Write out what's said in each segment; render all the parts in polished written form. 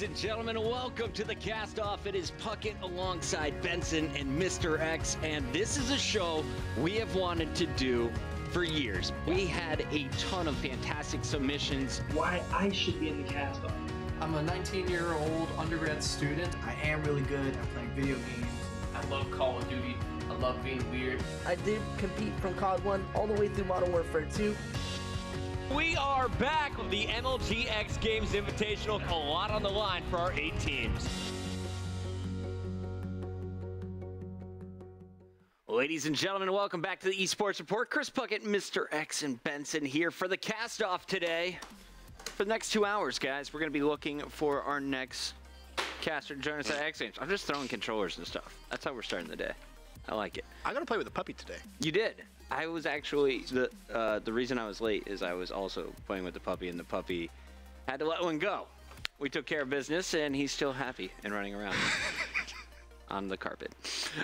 Ladies and gentlemen, welcome to the Cast Off. It is Puckett alongside Benson and Mr. X, and this is a show we have wanted to do for years. We had a ton of fantastic submissions. Why I should be in the Cast Off. I'm a 19-year-old undergrad student. I am really good at playing video games. I love Call of Duty. I love being weird. I did compete from COD 1 all the way through Modern Warfare 2. We are back with the MLG X Games Invitational. A lot on the line for our 8 teams. Ladies and gentlemen, welcome back to the Esports Report. Chris Puckett, Mr. X, and Benson here for the Cast Off today. For the next 2 hours, guys, we're going to be looking for our next caster to join us at X Games. I'm just throwing controllers and stuff. That's how we're starting the day. I like it. I got to play with the puppy today. You did. I was actually, the reason I was late is I was also playing with the puppy, and the puppy had to let one go. We took care of business, and he's still happy and running around on the carpet.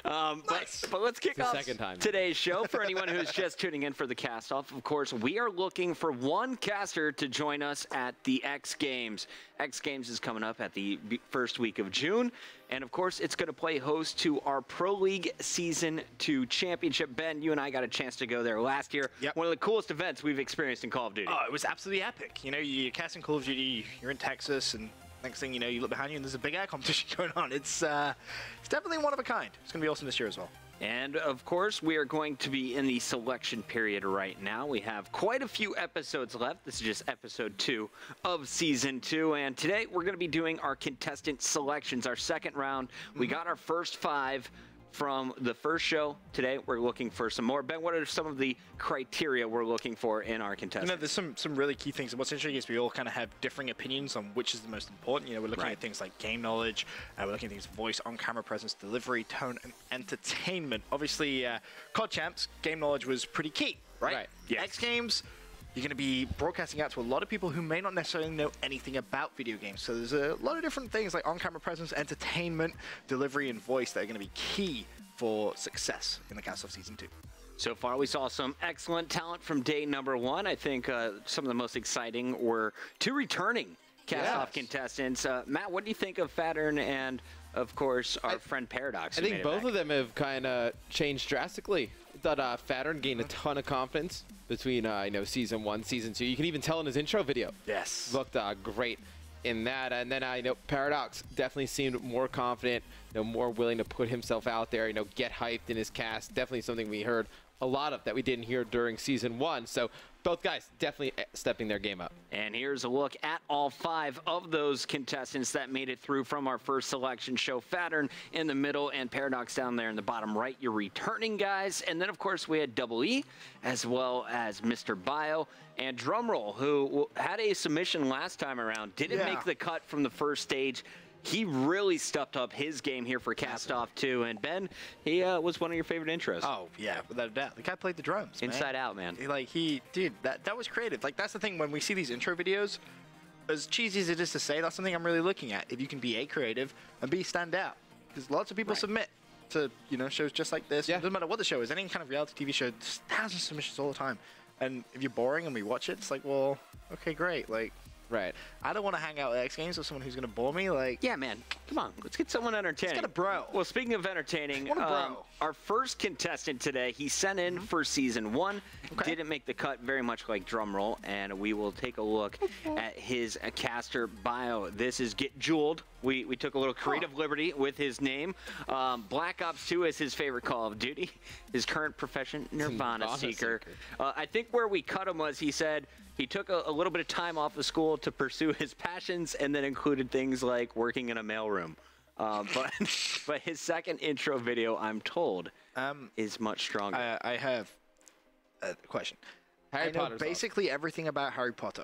Nice. But let's kick off today's show. For anyone who's just tuning in for the Cast Off, of course, we are looking for one caster to join us at the X Games. X Games is coming up at the first week of June. And, of course, it's going to play host to our Pro League Season 2 Championship. Ben, you and I got a chance to go there last year. Yep. One of the coolest events we've experienced in Call of Duty. Oh, it was absolutely epic. You know, you're casting Call of Duty, you're in Texas, and next thing you know, you look behind you and there's a big air competition going on. It's definitely one of a kind. It's going to be awesome this year as well. And, of course, we are going to be in the selection period right now. We have quite a few episodes left. This is just episode 2 of Season 2. And today we're going to be doing our contestant selections, our second round. We got our first 5 from the first show. Today we're looking for some more. Ben, what are some of the criteria we're looking for in our contestants? You know, there's some really key things. And what's interesting is we all kind of have differing opinions on which is the most important. You know, we're looking at things like game knowledge, we're looking at things voice, on-camera presence, delivery, tone, and entertainment. Obviously, COD Champs, game knowledge was pretty key, right? Yes. X Games, you're going to be broadcasting out to a lot of people who may not necessarily know anything about video games. So there's a lot of different things like on-camera presence, entertainment, delivery, and voice that are going to be key for success in the Cast Off Season 2. So far, we saw some excellent talent from day number 1. I think some of the most exciting were 2 returning Cast Off contestants. Matt, what do you think of Fattern and, of course, our friend Paradox? I think both of them have kind of changed drastically. I thought Fattern gained a ton of confidence between Season 1, Season 2. You can even tell in his intro video. Yes. Looked great in that. And then Paradox definitely seemed more confident, more willing to put himself out there, get hyped in his cast. Definitely something we heard a lot of that we didn't hear during Season 1. So both guys definitely stepping their game up. And here's a look at all 5 of those contestants that made it through from our first selection show. Fattern in the middle and Paradox down there in the bottom right. Your returning guys. And then, of course, we had Double E as well as Mr. Bio and Drumroll, who had a submission last time around. Didn't make the cut from the first stage. He really stepped up his game here for Cast Off 2. And Ben, he was one of your favorite intros. Oh, yeah, without a doubt. The guy played the drums, Inside out, man. Dude, that was creative. Like, that's the thing, when we see these intro videos, as cheesy as it is to say, that's something I'm really looking at. If you can be A, creative, and B, stand out. Because lots of people submit to, shows just like this. Yeah. It doesn't matter what the show is. Any kind of reality TV show, there's thousands of submissions all the time. And if you're boring and we watch it, it's like, well, okay, great. Like, right. I don't want to hang out at X Games with someone who's going to bore me. Like, yeah, man. Come on. Let's get someone entertaining. Let's get a bro. Well, speaking of entertaining, our first contestant today, he sent in for Season 1. Didn't make the cut, very much like Drumroll. And we will take a look at his caster bio. This is Get Jeweled. We took a little creative liberty with his name. Black Ops 2 is his favorite Call of Duty. His current profession, Nirvana Seeker. I think where we cut him was he said he took a little bit of time off of school to pursue his passions, and then included things like working in a mailroom. But his second intro video, I'm told, is much stronger. I have a question. Harry Potter's basically everything about Harry Potter.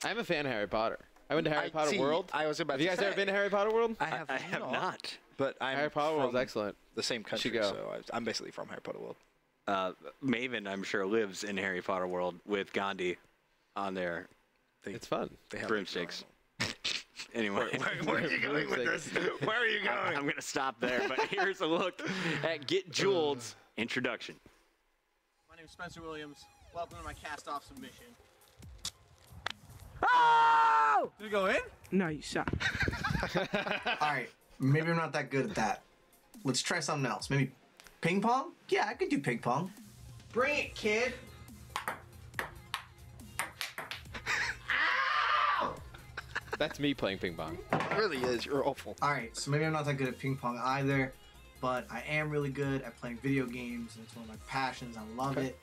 I'm a fan of Harry Potter. I went to Harry Potter World. I was about Have you guys ever been to Harry Potter World? I have not. But Harry Potter World is excellent. The same country, so I'm basically from Harry Potter World. Maven, I'm sure, lives in Harry Potter World with Gandhi on their It's fun. broomsticks. Anyway, where are you going with this? Where are you going? I'm going to stop there, but here's a look at Get Jeweled's introduction. My name is Spencer Williams. Welcome to my cast-off submission. Oh! Did it go in? No, you suck. Alright, maybe I'm not that good at that. Let's try something else. Maybe ping pong? Yeah, I could do ping pong. Bring it, kid! That's me playing ping pong. It really is. You're awful. Alright, so maybe I'm not that good at ping pong either, but I am really good at playing video games, and it's one of my passions. I love it.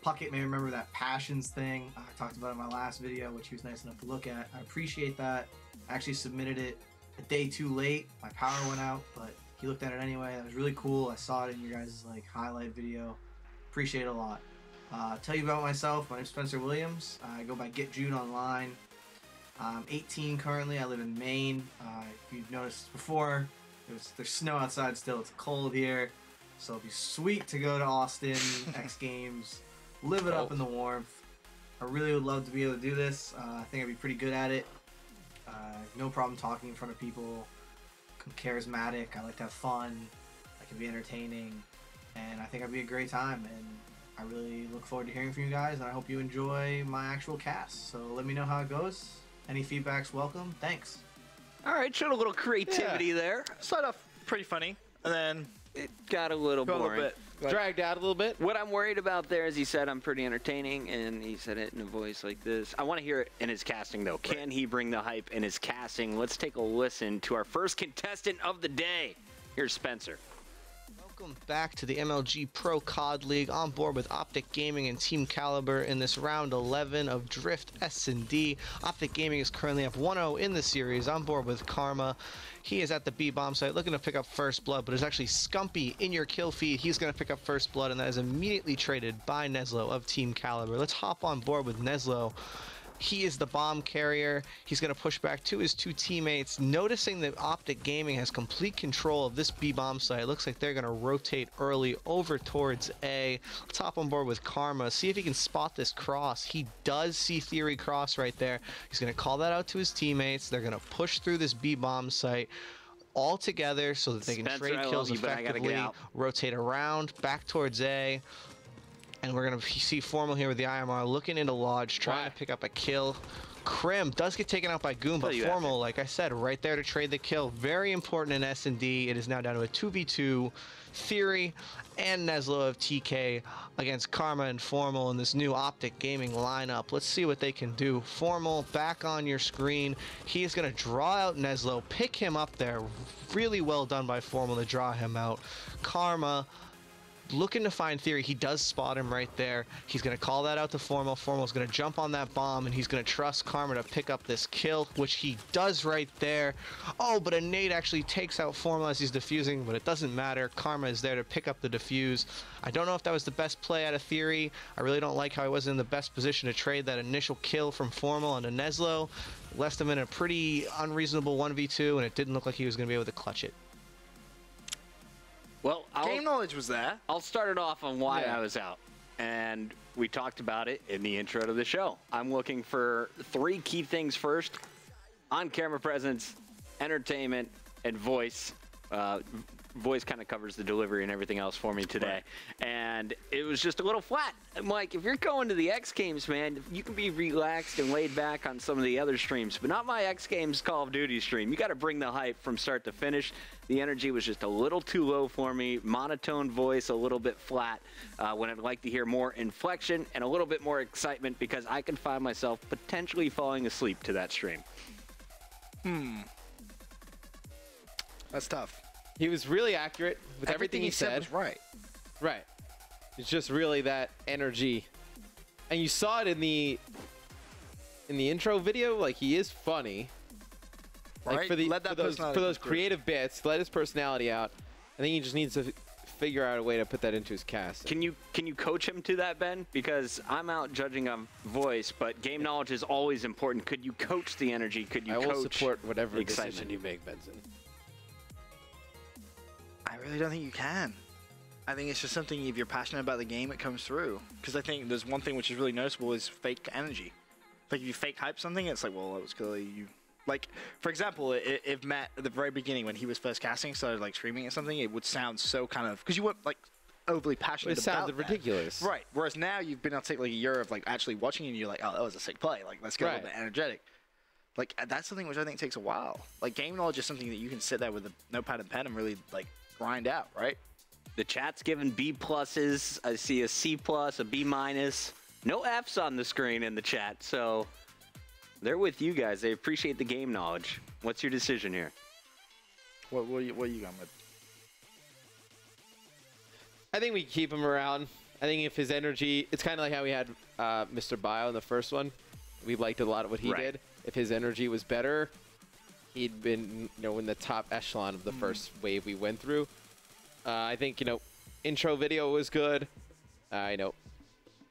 Puckett may remember that passions thing. I talked about it in my last video, which he was nice enough to look at. I appreciate that. I actually submitted it a day too late. My power went out, but he looked at it anyway. That was really cool. I saw it in your guys' like highlight video. Appreciate it a lot. Tell you about myself. My name's Spencer Williams. I go by Get Jude online. I'm 18 currently. I live in Maine. If you've noticed before, there's snow outside still. It's cold here. So it'll be sweet to go to Austin, X Games, live it up in the warmth. I really would love to be able to do this. I think I'd be pretty good at it. No problem talking in front of people. Charismatic. I like to have fun. I can be entertaining. And I think I'd be a great time. And I really look forward to hearing from you guys. And I hope you enjoy my actual cast. So let me know how it goes. Any feedback's welcome. Thanks. All right, showed a little creativity there. Started off pretty funny, and then it got a little boring. Dragged out a little bit. What I'm worried about there is he said I'm pretty entertaining, and he said it in a voice like this. I want to hear it in his casting, though. Can he bring the hype in his casting? Let's take a listen to our first contestant of the day. Here's Spencer. Welcome back to the MLG Pro COD League. On board with Optic Gaming and Team Caliber in this round 11 of Drift S&D. Optic Gaming is currently up 1-0 in the series. On board with Karma. He is at the B-bomb site looking to pick up first blood, but it's actually Scumpy in your kill feed. He's going to pick up first blood, and that is immediately traded by Neslo of Team Caliber. Let's hop on board with Neslo. He is the bomb carrier. He's going to push back to his two teammates. Noticing that Optic Gaming has complete control of this B-bomb site, it looks like they're going to rotate early over towards A. Let's hop on board with Karma. See if he can spot this cross. He does see Theory cross right there. He's going to call that out to his teammates. They're going to push through this B-bomb site all together so that they can trade kills effectively, rotate around, back towards A. And we're going to see Formal here with the IMR looking into Lodge, trying to pick up a kill. Krim does get taken out by Goon, but Formal, like I said, right there to trade the kill. Very important in S&D. It is now down to a 2v2. Theory and Neslo of TK against Karma and Formal in this new Optic Gaming lineup. Let's see what they can do. Formal back on your screen. He is going to draw out Neslo, pick him up there. Really well done by Formal to draw him out. Karma looking to find Theory. He does spot him right there. He's going to call that out to Formal. Formal's going to jump on that bomb, and he's going to trust Karma to pick up this kill, which he does right there. Oh, but a nade actually takes out Formal as he's defusing, but it doesn't matter. Karma is there to pick up the defuse. I don't know if that was the best play out of Theory. I really don't like how he wasn't in the best position to trade that initial kill from Formal onto Neslo. Left him in a pretty unreasonable 1v2, and it didn't look like he was going to be able to clutch it. Well, game knowledge was there. I'll start it off on why I was out. And we talked about it in the intro to the show. I'm looking for 3 key things first. On-camera presence, entertainment, and voice. Voice kind of covers the delivery and everything else for me today. And it was just a little flat. I'm like, if you're going to the X Games, man, you can be relaxed and laid back on some of the other streams, but not my X Games Call of Duty stream. You got to bring the hype from start to finish. The energy was just a little too low for me. Monotone voice, a little bit flat. When I'd like to hear more inflection and a little bit more excitement, because I can find myself potentially falling asleep to that stream. That's tough. He was really accurate with everything he said. Was right. Right. It's just really that energy. And you saw it in the intro video. Like, he is funny. Like, Right. For those creative bits, let his personality out. I think he just needs to figure out a way to put that into his cast. Can you coach him to that, Ben? Because I'm out judging on voice, but game knowledge is always important. Could you coach the energy? Could you coach I will support whatever excitement decision you make, Benson. I really don't think you can. I think it's just something, if you're passionate about the game, it comes through. Because I think there's one thing which is really noticeable is fake energy. Like, if you fake hype something, it's like, well, that was clearly you. Like, for example, if Matt, at the very beginning, when he was first casting, started, like, streaming or something, it would sound so kind of... Because you weren't, like, overly passionate about it. It sounded ridiculous. Right. Whereas now, you've been able to take, like, a year of, like, actually watching it, and you're like, oh, that was a sick play. Like, let's get a little bit energetic. Like, that's something which I think takes a while. Like, game knowledge is something that you can sit there with a notepad and pen and really, like, grind out, right? The chat's giving B pluses. I see a C plus, a B minus. No F's on the screen in the chat, so they're with you guys. They appreciate the game knowledge. What's your decision here? What are you going with? I think we keep him around. I think if his energy, it's kind of like how we had Mr. Bio in the first one. We liked a lot of what he did. If his energy was better, he'd been, in the top echelon of the first wave we went through. I think, intro video was good.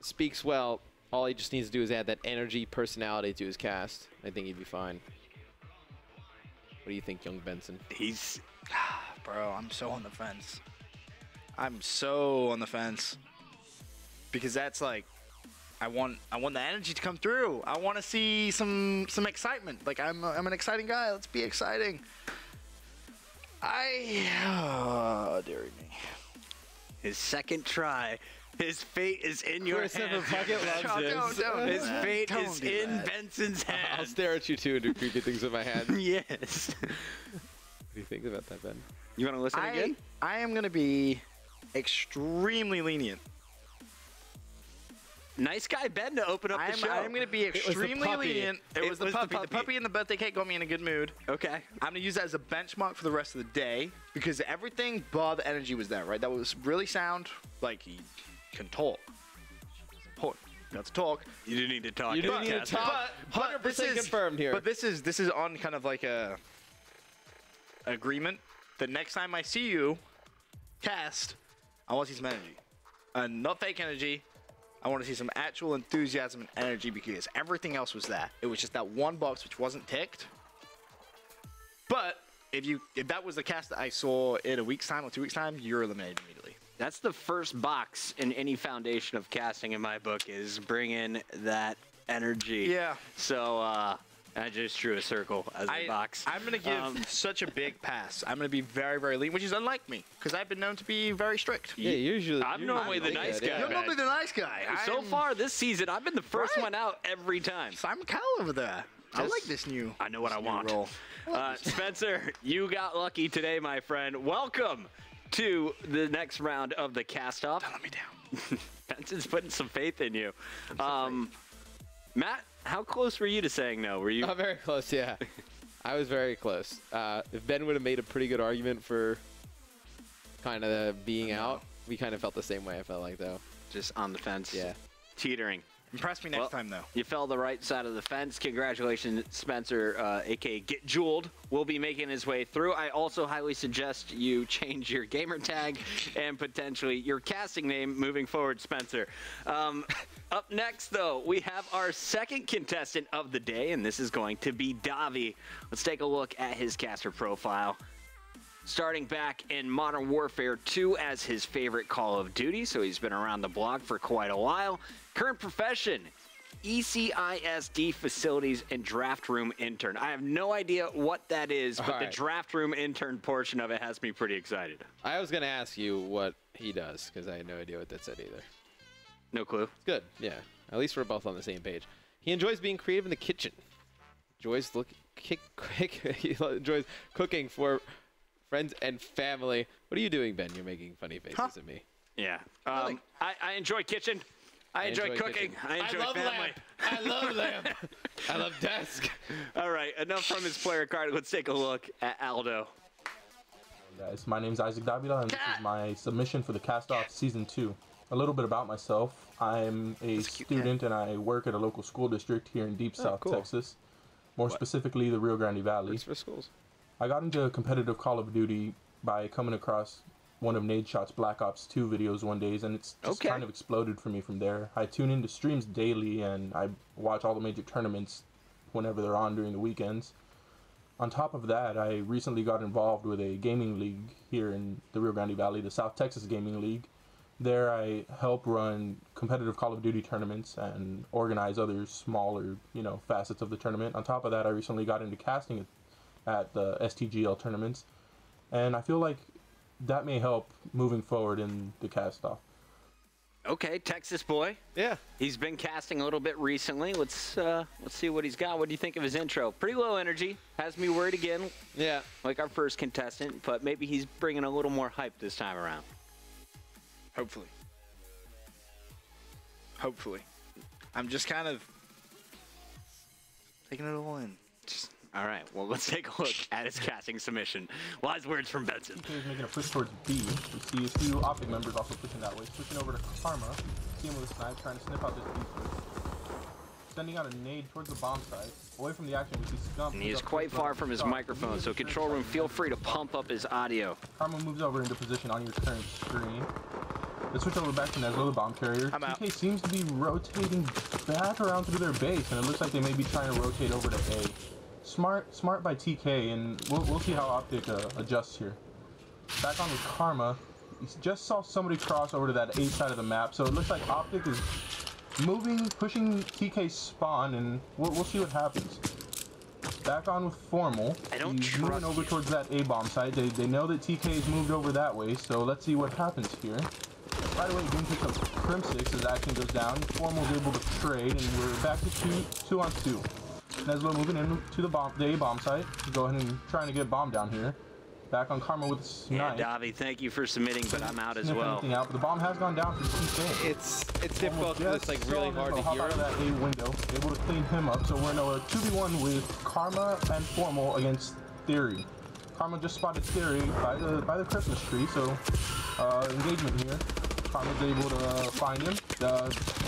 Speaks well. All he just needs to do is add that energy, personality to his cast. I think he'd be fine. What do you think, young Benson? He's... Bro, I'm so on the fence. I'm so on the fence. Because that's like, I want the energy to come through. I want to see some excitement. Like, I'm an exciting guy. Let's be exciting. Oh, dearie me. His second try. His fate is in your hands. Don't His fate is in Benson's hands. I'll stare at you too and do creepy things with my hands. Yes. What do you think about that, Ben? You want to listen again? I am going to be extremely lenient. Nice guy Ben to open up the show. I'm going to be extremely lenient. It was the puppy. The puppy and the birthday cake got me in a good mood. Okay. I'm going to use that as a benchmark for the rest of the day because everything bar the energy was there, right? That was really sound. Like, he can talk. Important. Got to talk. You do need to talk. You do need to talk. 100% confirmed here. But this is on kind of like a agreement. The next time I see you cast, I want to see some energy. Not fake energy. I want to see some actual enthusiasm and energy because everything else was there. It was just that one box which wasn't ticked. But if that was the cast that I saw in a week's time or 2 weeks' time, you're eliminated immediately. That's the first box in any foundation of casting in my book is bring in that energy. Yeah. So I just drew a circle as a box. I'm going to give such a big pass. I'm going to be very, very lean, which is unlike me because I've been known to be very strict. Yeah, usually. I'm normally the nice guy. You're normally the nice guy. So far this season, I've been the first one out every time. Simon Cowell over there. I like this new. I know what I want. Role. Spencer, you got lucky today, my friend. Welcome to the next round of the cast-off. Don't let me down. Benson's putting some faith in you. Matt, how close were you to saying no? Were you? Oh, very close, yeah. I was very close. If Ben would have made a pretty good argument for kind of being out, we kind of felt the same way, I felt like, though. Just on the fence. Yeah. Teetering. Impress me next time, though. You fell the right side of the fence. Congratulations, Spencer, a.k.a. Get Jeweled, will be making his way through. I also highly suggest you change your gamer tag and potentially your casting name moving forward, Spencer. Up next, though, we have our second contestant of the day, and this is going to be Davi. Let's take a look at his caster profile. Starting back in Modern Warfare 2 as his favorite Call of Duty, so he's been around the block for quite a while. Current profession, ECISD facilities and draft room intern. I have no idea what that is, but the draft room intern portion of it has me pretty excited. I was going to ask you what he does, because I had no idea what that said either. No clue. Good, yeah. At least we're both on the same page. He enjoys being creative in the kitchen. Enjoys he enjoys cooking for friends and family. What are you doing, Ben? You're making funny faces at me. Yeah. I enjoy kitchen. I enjoy cooking. I enjoy family. I love lamp. I love desk. All right, enough from his player card. Let's take a look at Aldo. Hey guys, my name is Isaac Davila, and this is my submission for the Cast-Off Season 2. A little bit about myself. I'm a student, and I work at a local school district here in Deep South Texas. More specifically, the Rio Grande Valley. Thanks for schools. I got into competitive Call of Duty by coming across one of Nadeshot's Black Ops 2 videos one day, and it's just kind of exploded for me from there. I tune into streams daily, and I watch all the major tournaments whenever they're on during the weekends. On top of that, I recently got involved with a gaming league here in the Rio Grande Valley, the South Texas Gaming League. There I help run competitive Call of Duty tournaments and organize other smaller, facets of the tournament. On top of that, I recently got into casting at the STGL tournaments, and I feel like that may help moving forward in the cast-off. Okay, Texas boy. Yeah. He's been casting a little bit recently. Let's see what he's got. What do you think of his intro? Pretty low energy. Has me worried again. Yeah. Like our first contestant, but maybe he's bringing a little more hype this time around. Hopefully. Hopefully. I'm just kind of taking it all in. All right, well, let's take a look at his casting submission. Wise words from Benson. TK is making a push towards B. We see a few Optic members also pushing that way. Switching over to Karma. See him with a snipe, trying to sniff out this B switch. Sending out a nade towards the bomb site. Away from the action, we see Scump. And he is quite far from his microphone, so control room, feel free to pump up his audio. Karma moves over into position on your current screen. Let's switch over back to Neslo, the bomb carrier. TK seems to be rotating back around through their base, and it looks like they may be trying to rotate over to A. Smart by TK, and we'll see how Optic adjusts here. Back on with Karma. He just saw somebody cross over to that A side of the map, so it looks like Optic is moving, pushing TK's spawn, and we'll see what happens. Back on with Formal. He's moving over towards that A bomb site. They know that TK's moved over that way, so let's see what happens here. Right away, Doom picks up Crimsix as action goes down. Formal's able to trade, and we're back to 2 on 2. Neslo moving into the A bomb site. Go ahead and trying to get bomb down here. Back on Karma with a snipe. Yeah, Davi, thank you for submitting, but I'm out as well. Out, but the bomb has gone down for TK. It's difficult because it's like really hard to hear out of that A window, able to clean him up. So we're in a 2v1 with Karma and Formal against Theory. Karma just spotted Theory by the Christmas tree, so engagement here. Karma's able to find him.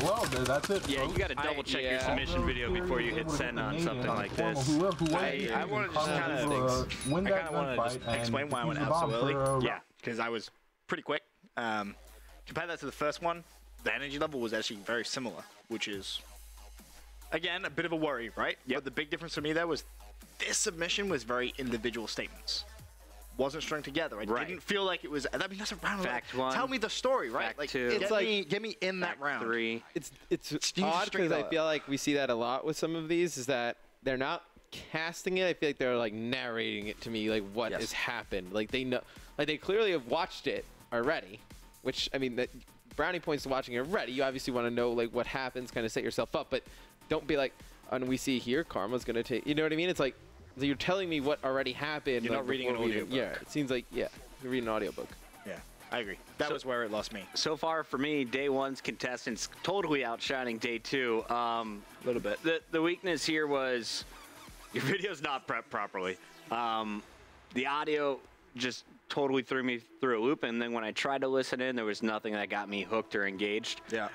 Well, that's it. Yeah, you got to double check your submission video before you hit send on something like this. I want to just kind of explain why I went out so early. Yeah, because I was pretty quick. Compare that to the first one, the energy level was actually very similar, which is, again, a bit of a worry, right? But the big difference for me there was this submission was very individual statements. Wasn't strung together. I didn't feel like it was. I mean, that's a round. Fact one. Tell me the story, right? Fact like, two. It's get me in that round. Three. It's odd because I feel like we see that a lot with some of these. Is that they're not casting it. I feel like they're like narrating it to me, like what has happened. Like they know, like they clearly have watched it already. Which I mean, that brownie points to watching it already. You obviously want to know like what happens, kind of set yourself up. But don't be like, and we see here, Karma's gonna take. You know what I mean? It's like. So you're telling me what already happened. You're not reading an audiobook. Yeah, it seems like, you're reading an audiobook. Yeah, I agree. That was where it lost me. So far for me, day one's contestants totally outshining day two. A little bit. The weakness here was your video's not prepped properly. The audio just totally threw me through a loop, and then when I tried to listen in, there was nothing that got me hooked or engaged. Yeah.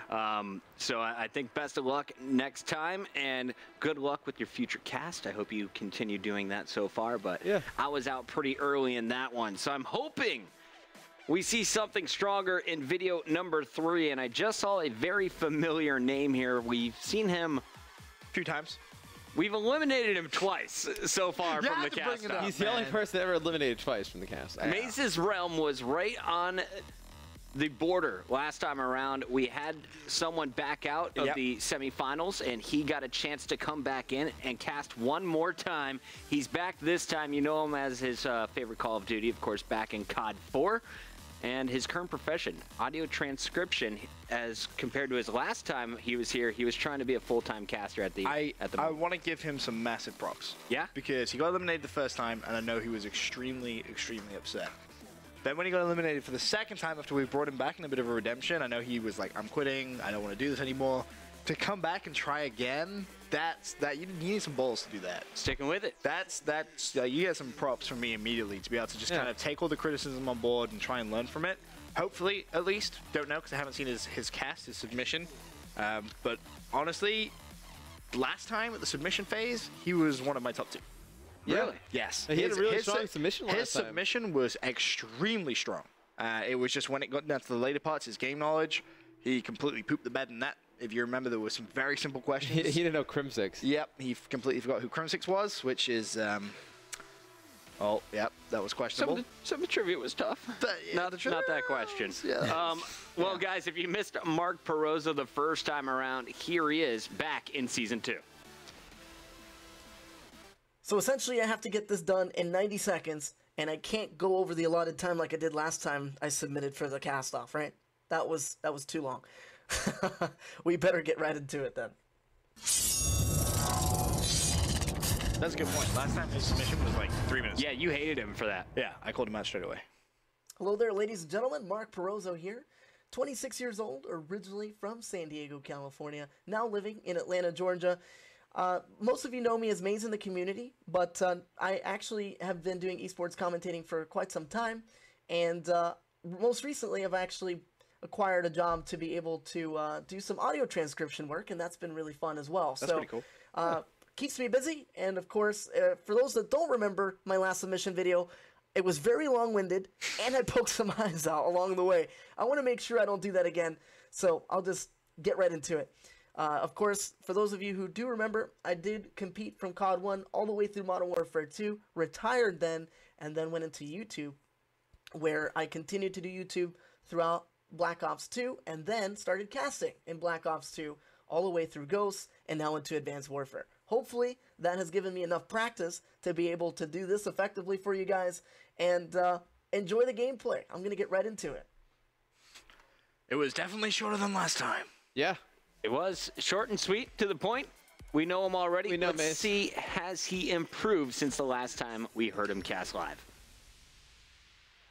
So I think best of luck next time, and good luck with your future cast. I hope you continue doing that so far, but I was out pretty early in that one, so I'm hoping we see something stronger in video number 3, and I just saw a very familiar name here. We've seen him a few times. We've eliminated him twice so far from the cast. He's the only person ever eliminated twice from the cast. Maze's Realm was right on the border last time around. We had someone back out of the semifinals, and he got a chance to come back in and cast one more time. He's back this time. You know him as his favorite Call of Duty, of course, back in COD 4. And his current profession, audio transcription, as compared to his last time he was here, he was trying to be a full-time caster at the moment. I want to give him some massive props. Yeah? Because he got eliminated the first time, and I know he was extremely, extremely upset. Then when he got eliminated for the second time after we brought him back in a bit of a redemption, I know he was like, I'm quitting, I don't want to do this anymore. To come back and try again, you need some balls to do that. Sticking with it. You get some props from me immediately to be able to just kind of take all the criticism on board and try and learn from it. Hopefully, at least. Don't know because I haven't seen his cast, his submission. But honestly, last time at the submission phase, he was one of my top 2. Really? Yes. He had a really strong submission last time. His submission was extremely strong. It was just when it got down to the later parts, his game knowledge, he completely pooped the bed in that. If you remember, there was some very simple questions. He didn't know Crimsix. Yep, he completely forgot who Crimsix was, which is, oh, yep, that was questionable. Some of the trivia was tough. Not that question. Yeah. Well, guys, if you missed Mark Peroza the first time around, here he is back in Season 2. So essentially, I have to get this done in 90 seconds, and I can't go over the allotted time like I did last time I submitted for the cast-off, right? That was too long. We better get right into it then. That's a good point. Last time his submission was like 3 minutes. Yeah, you hated him for that. Yeah, I called him out straight away. Hello there, ladies and gentlemen. Mark Perozzo here. 26 years old, originally from San Diego, California, now living in Atlanta, Georgia. Most of you know me as Maze in the community, but I actually have been doing esports commentating for quite some time, and most recently I've actually acquired a job to be able to do some audio transcription work, and that's been really fun as well. That's pretty cool. Keeps me busy, and of course, for those that don't remember my last submission video, it was very long-winded, and I poked some eyes out along the way. I want to make sure I don't do that again, so I'll just get right into it. Of course, for those of you who do remember, I did compete from COD 1 all the way through Modern Warfare 2, retired then, and then went into YouTube, where I continued to do YouTube throughout Black Ops 2, and then started casting in Black Ops 2 all the way through Ghosts, and now into Advanced Warfare. Hopefully, that has given me enough practice to be able to do this effectively for you guys, and enjoy the gameplay. I'm going to get right into it. It was definitely shorter than last time. Yeah. It was short and sweet, to the point. We know him already. We know, Let's see, has he improved since the last time we heard him cast live?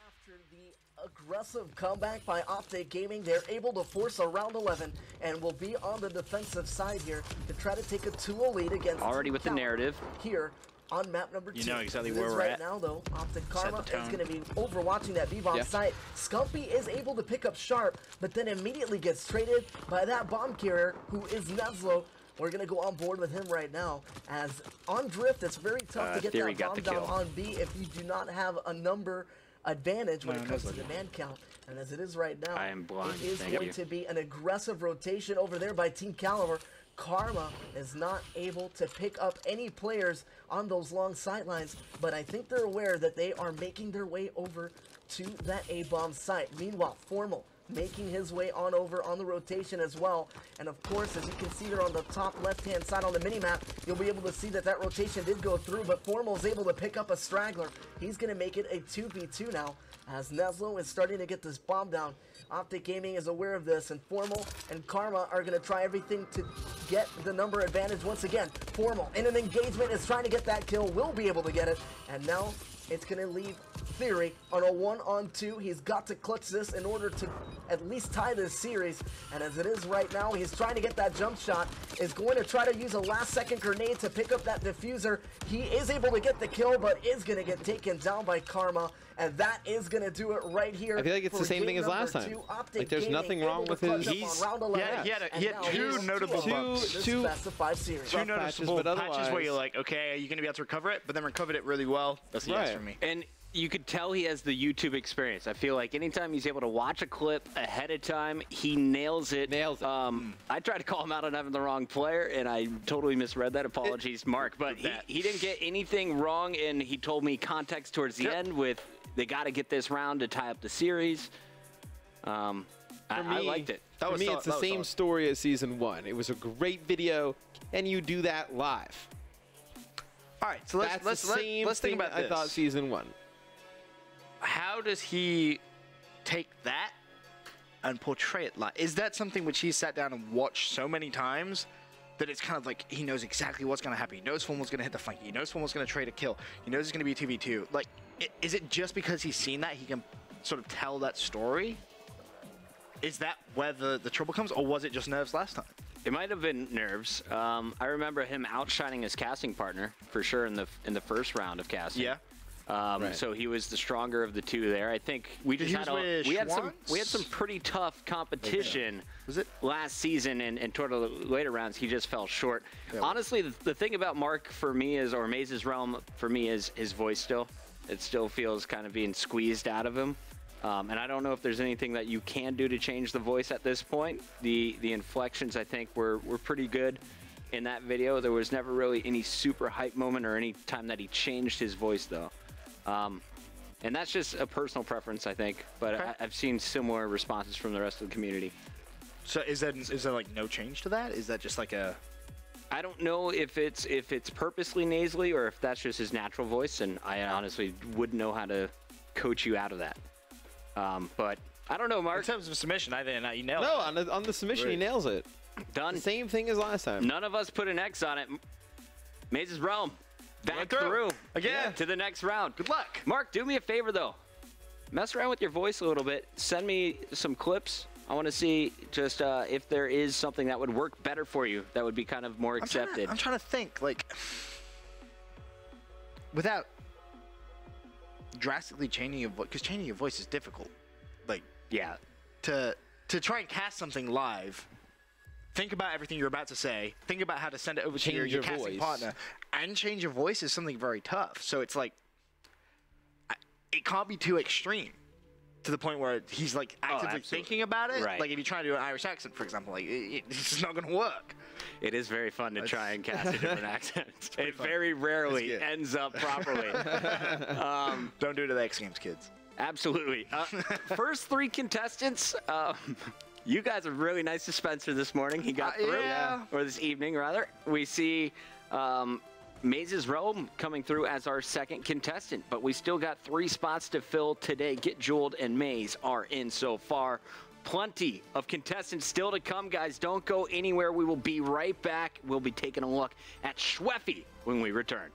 After the aggressive comeback by Optic Gaming, they're able to force a round 11 and will be on the defensive side here to try to take a 2-0 lead against already with the narrative here on map number 2. You know exactly where we're right at. now, though. Optic Karma is tone. going to be overwatching that B-bomb site. Scumpy is able to pick up Sharp, but then immediately gets traded by that bomb carrier, who is Neslo. We're going to go on board with him right now. As on Drift, it's very tough to get Theory that bomb down on B if you do not have a number advantage when it comes to the man count. And as it is right now, I am blind. it is Thank going you. to be an aggressive rotation over there by Team Caliber. Karma is not able to pick up any players on those long sidelines, but I think they're aware that they are making their way over to that A-bomb site. Meanwhile, Formal making his way on over on the rotation as well. And of course, as you can see there on the top left-hand side on the minimap, you'll be able to see that that rotation did go through, but Formal is able to pick up a straggler. He's going to make it a 2v2 now, as Neslo is starting to get this bomb down. Optic Gaming is aware of this, and Formal and Karma are going to try everything to get the number advantage once again. Formal in an engagement is trying to get that kill, will be able to get it, and now it's going to leave Theory on a 1-on-2. He's got to clutch this in order to at least tie this series, and as it is right now, he's trying to get that jump shot, is going to try to use a last-second grenade to pick up that diffuser. He is able to get the kill, but is going to get taken down by Karma, and that is going to do it right here. I feel like it's the same thing as last time. Like, there's nothing wrong with his... He had two notable bumps. Two noticeable patches where you're like, okay, are you going to be able to recover it? But then recovered it really well. That's the yes for me. And you could tell he has the YouTube experience. I feel like anytime he's able to watch a clip ahead of time, he nails it. I tried to call him out on having the wrong player, and I totally misread that. Apologies, Mark. But he didn't get anything wrong, and he told me context towards the end with, they got to get this round to tie up the series. I liked it. For me, it's the same story as Season 1. It was a great video, and you do that live. All right, so let's think about this. I thought Season 1. How does he take that and portray it like? Is that something which he sat down and watched so many times that it's kind of like he knows exactly what's going to happen? He knows Formal's going to hit the flank. He knows Formal's going to trade a kill. He knows it's going to be 2v2. Like, is it just because he's seen that he can sort of tell that story? Is that where the trouble comes, or was it just nerves last time? It might have been nerves. I remember him outshining his casting partner for sure in the first round of casting. Yeah. So he was the stronger of the two there. I think we just had some pretty tough competition last season, and toward the later rounds he just fell short. Yeah. Honestly, the thing about Mark for me is, or Maze's realm for me, is his voice still. It still feels kind of being squeezed out of him. And I don't know if there's anything that you can do to change the voice at this point. The inflections, I think, were pretty good in that video. There was never really any super hype moment or any time that he changed his voice, though. And that's just a personal preference, I think. But okay. I've seen similar responses from the rest of the community. So is there like no change to that? Is that just like a... I don't know if it's purposely nasally or if that's just his natural voice, and I honestly wouldn't know how to coach you out of that. But I don't know, Mark. In terms of submission, I think you nailed it. No, on the submission, he nails it. Done. Same thing as last time. None of us put an X on it. Maze's Realm. Back through. Again. To the next round. Good luck. Mark, do me a favor, though. Mess around with your voice a little bit. Send me some clips. I want to see just if there is something that would work better for you, that would be kind of more accepted. I'm trying to think, like, without drastically changing your voice, because changing your voice is difficult. Like, yeah, to try and cast something live, think about everything you're about to say, think about how to send it over to your casting partner, and change your voice is something very tough. So it's like, it can't be too extreme to the point where he's like actively thinking about it. Right. Like if you try to do an Irish accent, for example, like it's just not going to work. It is very fun to try and cast a different accent. It very rarely ends up properly. Don't do it to the X Games, kids. Absolutely. First three contestants. You guys are really nice to Spencer this morning. He got through, or this evening rather. We see Maze's Realm coming through as our second contestant, but we still got 3 spots to fill today. Get Jeweled and Maze are in so far. Plenty of contestants still to come, guys. Don't go anywhere. We will be right back. We'll be taking a look at Schweffy when we return.